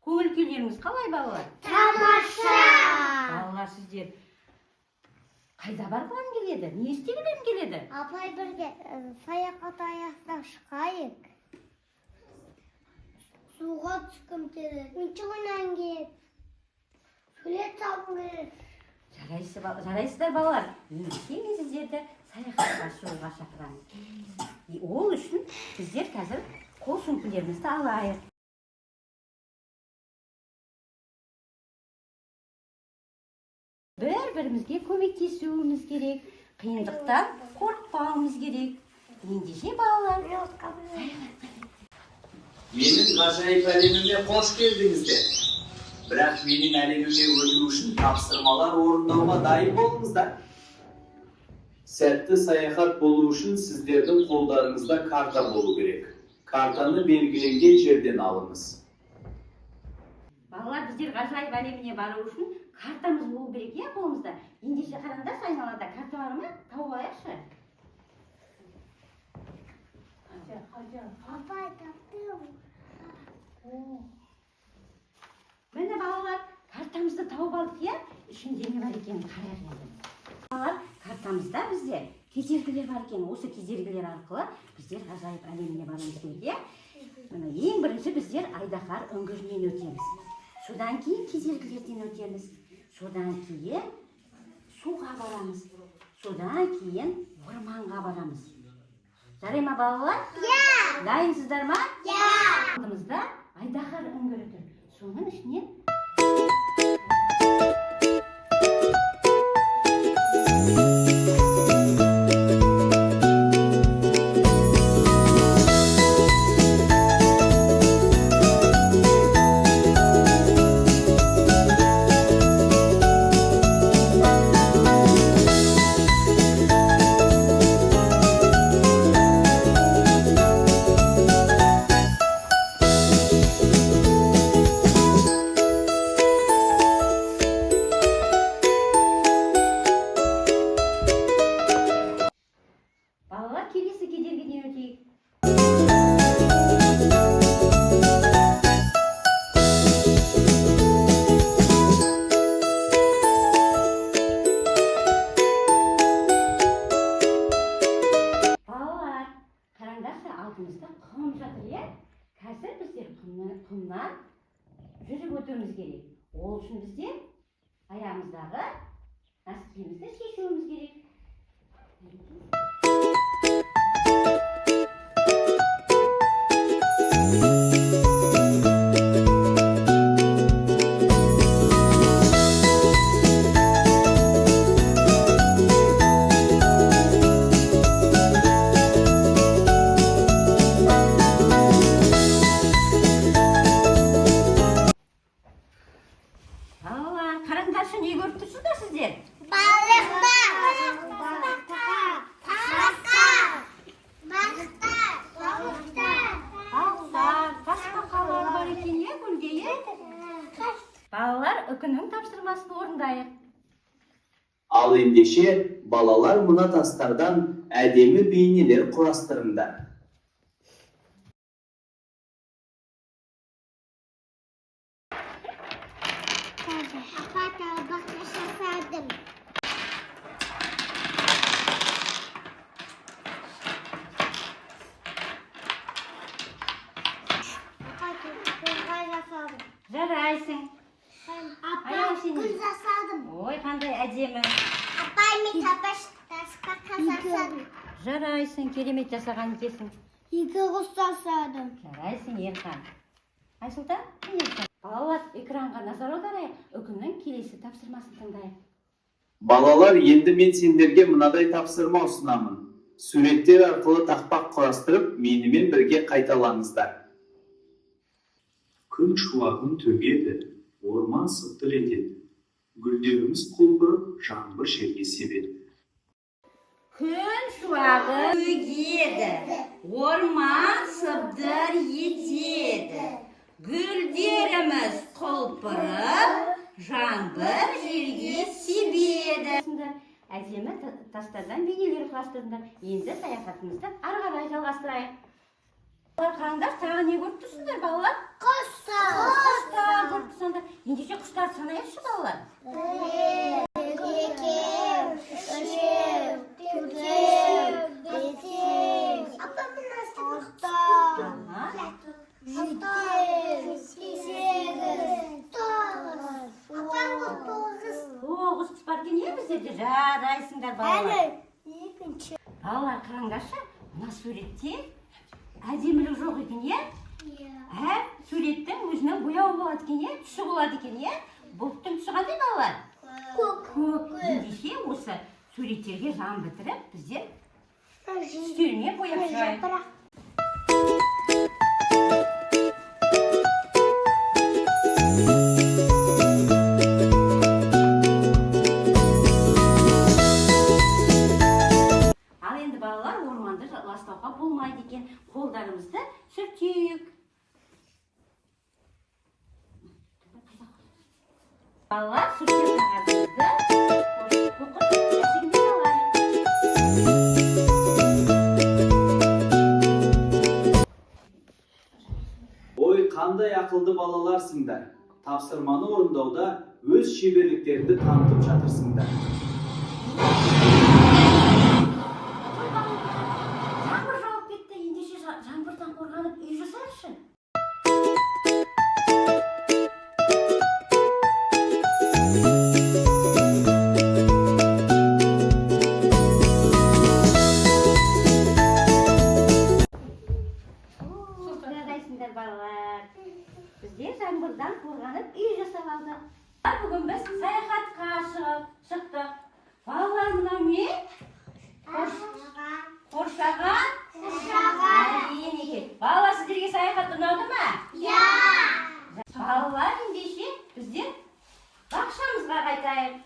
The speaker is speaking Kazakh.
Көңіл күйлеріңіз қалай балалар? Тамаша! Балалар, сіздер қайда барғыларың келеді? Не істегілерің келеді? Апай бірге саяхат аяқтап шығайық. Суға түскім келеді. Мүнші ойнайын келеді. Сурет салғым келеді. Жарайсыздар балалар. Ендеше мен сіздерді саяхатқа шығуға шақырамын. Ол үшін біздер қазір қол сөмкелерімізді алайық. Бір-бірімізге көмектесуіміз керек. Қиындықтан қорықпауымыз керек. Ендеше балалар. Менің ғажайып әлеміме қош келдіңіздер. Бірақ менің әлеміме өту үшін тапсырмалар орындауға дайын болыңыздар. Сәтті саяхат болу үшін сіздердің қолдарыңызда карта болу керек. Картаны белгіленген жерден алыңыз. Балалар, біздер ғажайып әлеміне бару үшін картамыз болу керек, иә, қолымызда. Ендеше қараңдаршы, айналада карта бар ма? Тауып алайықшы. Апай таптым. Міне балалар, картамызды тауып алдық, иә? Ішінде не бар екенін қарайық енді. Балалар, картамызда бізде кедергілер бар екен. Осы кедергілер арқылы біздер ғажайып әлеміне барамыз керек, иә? Ең бірінші біздер Айдаһар үңгірінен өтеміз. Содан кейін кедергілерден өтеміз. Содан кейін суға барамыз. Содан кейін орманға барамыз. Жарай ма балалар? Иә! Дайынсыздар ма? Иә! Алдымызда Айдаһар үңгірі тұр. Соның ішінен келесі кедергіден өтейік. Балалар, қараңдаршы, алдымызда құм жатыр, иә? Қазір біздер құмнан жүріп өтуіміз керек. Ол үшін біздер аяғымыздағы носкимізді шешуіміз керек. Қараңдаршы, не көріп тұрсыздар сіздер? Балықтар! Тасбақалар бар екен, иә, көлде, иә? Балалар, үкінің тапсырмасын орындайық. Ал ендеше балалар мына тастардан әдемі бейнелер құрастырыңдар. Апай табақ жасадым. Апай табақ жасадым. Жарайсың. Апай гүл жасадым. Ой, қандай әдемі. Апай мен тасбақ жасадым. Жарайсың, керемет жасаған екенсің. Екі құс жасадым. Жарайсың, Ерхан. Айсұлтан, Ерхан. Балалар, экранға назар аударайық. Үкімнің келесі тапсырмасын тыңдайық. Балалар, енді мен сендерге мынадай тапсырма ұсынамын. Суреттер арқылы тақпақ құрастырып, менімен бірге қайталаңыздар. Күн шуағын төгеді, орман сыбдыр етеді. Гүлдеріміз құлпырып, жаңбыр желге себеді. Күн шуағы төгеді, орман сыбдыр етеді. Гүлдеріміз құлпырып, жаңбыр желге себеді. Әдемі тастардан бейнелер құрастырыңдар. Енді саяхатымызды ары қарай жалғастырайық. Қараңдар, тағы не көріп тұрсыңдар, балалар? Құстар! сандар. Ендеше құстарды санайықшы балалар. 1, 2, 3, 4, 5, Апа, мен астық. 6, 7, 9. Апа, бұл 9. 9 құс бар екен е біздерде. Жарайсыңдар балалар. Екінші. Балалар қараңдаршы, мына суретте әдемілік жоқ екен е. Әр суреттің өзінің бояуы болады екен е, түсі болады екен е. Бұлттың түсі қандай балалар? Көк. Ендеше осы суреттерге жан бітіріп, біздер үстеріне бояп шығайық. Ал енді балалар орманды ластауға болмайды екен. Қолдарымызды сүртейік. Балалар сүрткен қағазымызды қоқыр жәшігіне салайық. Ой, қандай ақылды балаларсыңдар. Тапсырманы орындауда өз шеберліктеріңді танытып жатырсыңдар. Жаңбыр жауып кетті, ендеше жаңбырдан қорғанып үй жасайықшы. Жарайсыңдар балалар. Біздер жаңбырдан қорғанып үй жасап алдық. Бүгін біз саяхатқа шықтық. Балалар, мынау не? Қоршаған? Әрине екен. Балалар, сіздерге саяхат ұнады ма? Балалар, ендеше біздер бақшамызға қайтайық.